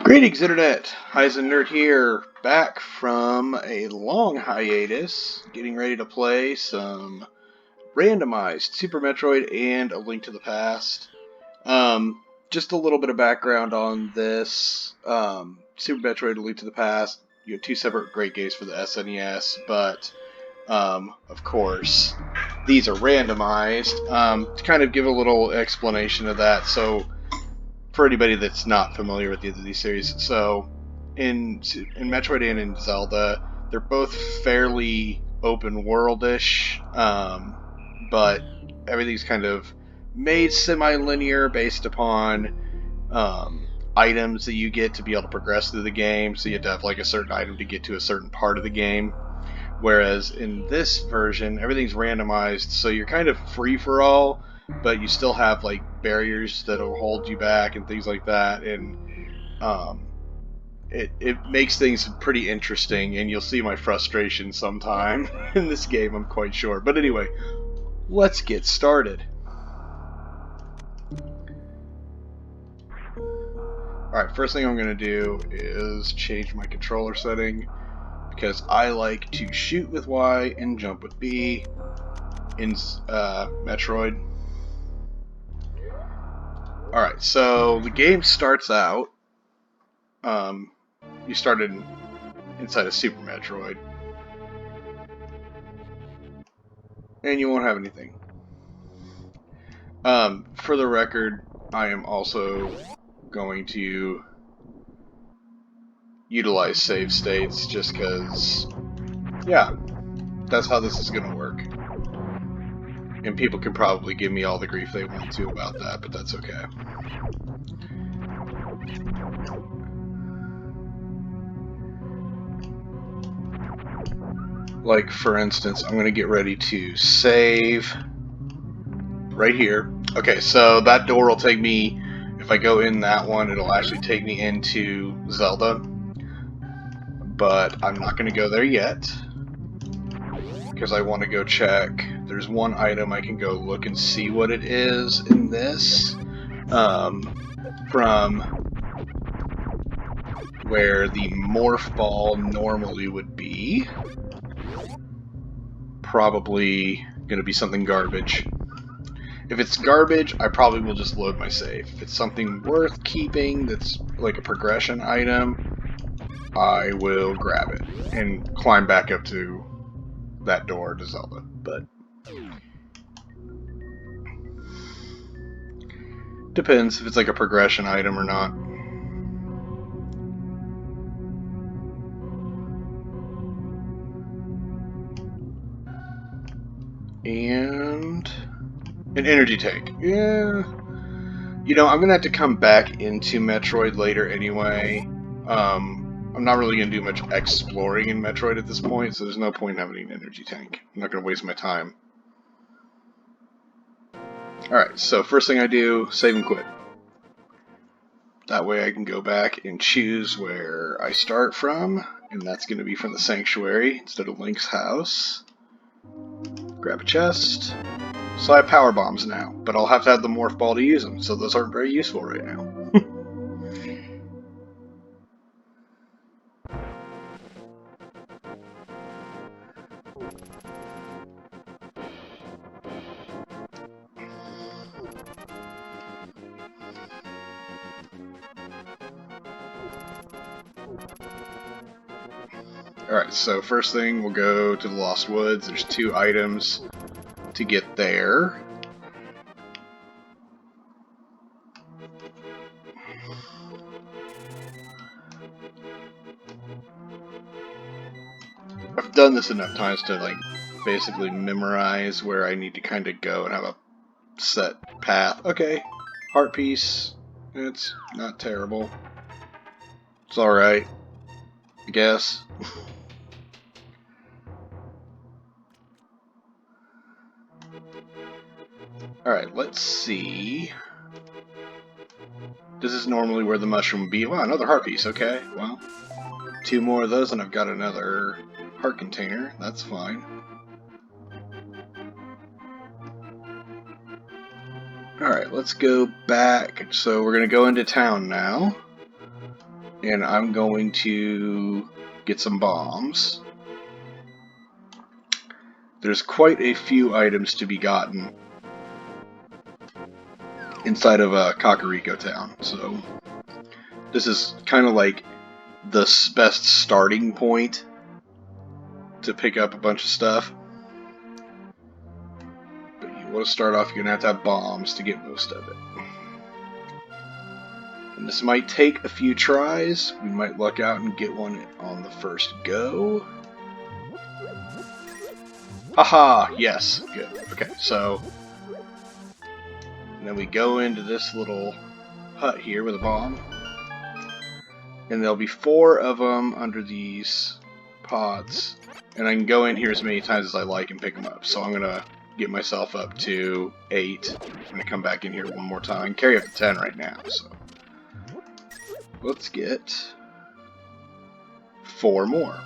Greetings, Internet! Nerd here, back from a long hiatus, getting ready to play some Randomized, Super Metroid, and A Link to the Past. Just a little bit of background on this. Super Metroid, A Link to the Past, two separate great games for the SNES, but, of course, these are randomized. To kind of give a little explanation of that, so for anybody that's not familiar with either of these series, so in Metroid and in Zelda, they're both fairly open worldish, but everything's kind of made semi-linear based upon items that you get to be able to progress through the game. So you have to have like a certain item to get to a certain part of the game. Whereas in this version, everything's randomized, so you're kind of free for all, but you still have like barriers that'll hold you back and things like that, and it makes things pretty interesting, and you'll see my frustration sometime in this game, I'm quite sure. But anyway, let's get started. Alright, first thing I'm going to do is change my controller setting, because I like to shoot with Y and jump with B in Metroid. Alright, so the game starts out, you started inside a Super Metroid, and you won't have anything. For the record, I am also going to utilize save states, just because, yeah, that's how this is going to work. And people can probably give me all the grief they want to about that, but that's okay. Like, for instance, I'm going to get ready to save right here. Okay, so that door will take me, if I go in that one, it'll actually take me into Zelda. But I'm not going to go there yet, because I want to go check. There's one item I can go look and see what it is in this, from where the morph ball normally would be. Probably going to be something garbage. If it's garbage, I probably will just load my save. If it's something worth keeping that's like a progression item, I will grab it and climb back up to that door to Zelda. But depends if it's like a progression item or not. And an energy tank. Yeah. You know, I'm going to have to come back into Metroid later anyway. I'm not really going to do much exploring in Metroid at this point, so there's no point in having an energy tank. I'm not going to waste my time. Alright, so first thing I do, save and quit. That way I can go back and choose where I start from, and that's going to be from the Sanctuary instead of Link's house. Grab a chest. So I have power bombs now, but I'll have to have the morph ball to use them, so those aren't very useful right now. Alright, so first thing, we'll go to the Lost Woods. There's 2 items to get there. I've done this enough times to, like, basically memorize where I need to kind of go and have a set path. Okay, heart piece. It's not terrible. It's alright, I guess. Alright, let's see. This is normally where the mushroom would be. Wow, another heart piece. Okay, well, 2 more of those and I've got another heart container. That's fine. Alright, let's go back. So we're going to go into town now. and I'm going to get some bombs. There's quite a few items to be gotten inside of Kakariko Town, so this is kind of like the best starting point to pick up a bunch of stuff. But you want to start off, you're going to have bombs to get most of it. And this might take a few tries. We might luck out and get one on the first go. Haha, yes, good. Okay, so and then we go into this little hut here with a bomb. And there'll be 4 of them under these pots. And I can go in here as many times as I like and pick them up. So I'm going to get myself up to 8. I'm going to come back in here one more time. I can carry up to 10 right now. So let's get 4 more.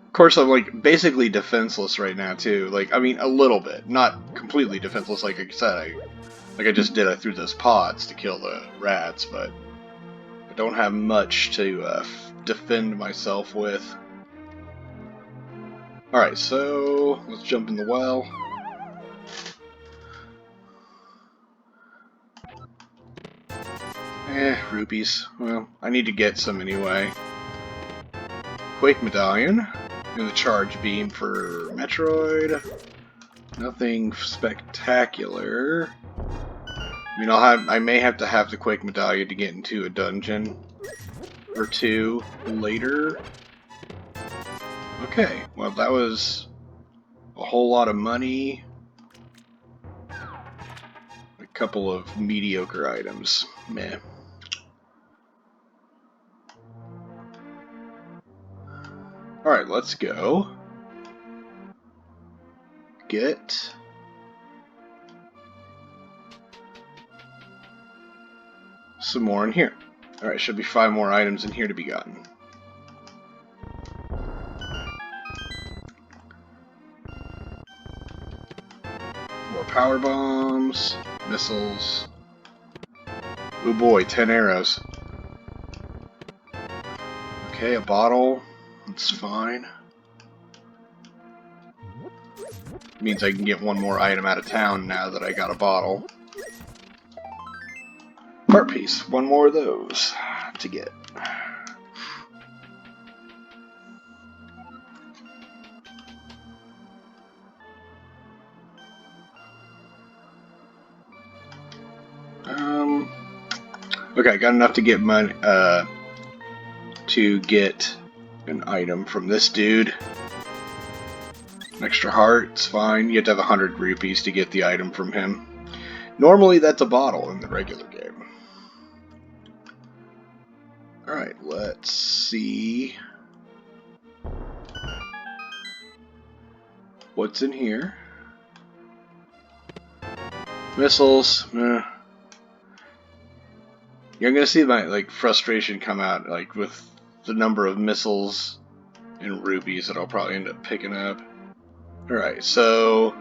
Of course, I'm like basically defenseless right now too. Like, I mean, a little bit, not completely defenseless. Like I said, like I just did. I threw those pots to kill the rats, but I don't have much to defend myself with. All right, so let's jump in the well. Rupees. Well, I need to get some anyway. Quake Medallion. And the Charge Beam for Metroid. Nothing spectacular. I mean, I may have to have the Quake Medallion to get into a dungeon or 2 later. Okay, well that was a whole lot of money. A couple of mediocre items. Meh. Alright, let's go. Get some more in here. Alright, should be 5 more items in here to be gotten. More power bombs, missiles. Oh boy, 10 arrows. Okay, a bottle. That's fine. Means I can get 1 more item out of town now that I got a bottle. Heart piece. 1 more of those to get. Okay, got enough to get money to get an item from this dude. An extra heart, it's fine. You have to have 100 rupees to get the item from him. Normally that's a bottle in the regular game. Alright, let's see what's in here. Missiles, You're gonna see my frustration come out with the number of missiles and rupees that I'll probably end up picking up. Alright, so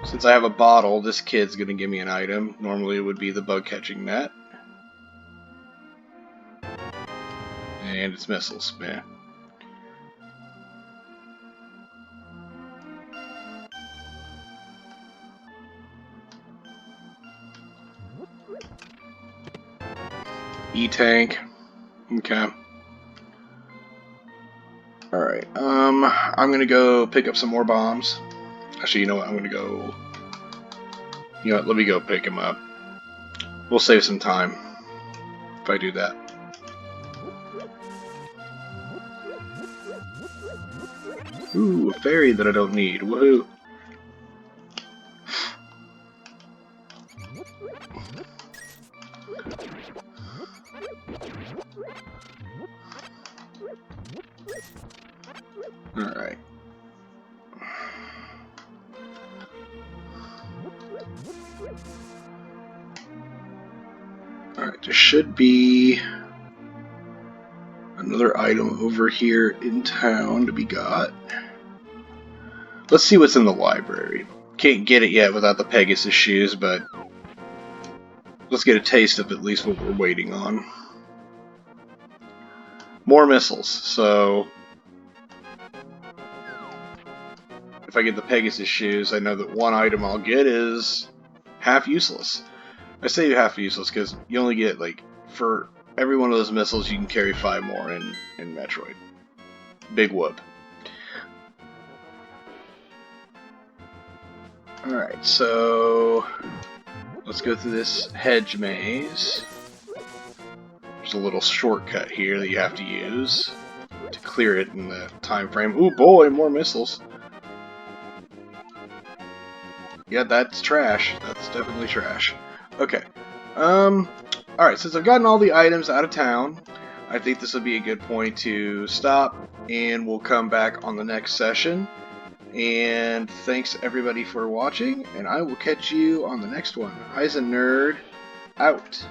since I have a bottle, this kid's gonna give me an item. Normally it would be the bug catching net. And it's missiles, man. E-tank. Okay. Alright, I'm gonna go pick up some more bombs. Actually, you know what, I'm gonna go... You know what, let me go pick them up. We'll save some time if I do that. Ooh, a fairy that I don't need. Woohoo! Alright. Alright, there should be another item over here in town to be got. Let's see what's in the library. Can't get it yet without the Pegasus shoes, but let's get a taste of at least what we're waiting on. More missiles, so if I get the Pegasus shoes, I know that one item I'll get is half useless. I say half useless because you only get, like, for every one of those missiles you can carry 5 more in Metroid. Big whoop. Alright, so let's go through this hedge maze. There's a little shortcut here that you have to use to clear it in the time frame. Ooh boy, more missiles. Yeah, that's trash. That's definitely trash. Okay. Alright, since I've gotten all the items out of town, I think this would be a good point to stop, and we'll come back on the next session. And thanks everybody for watching, and I will catch you on the next one. Nerd out.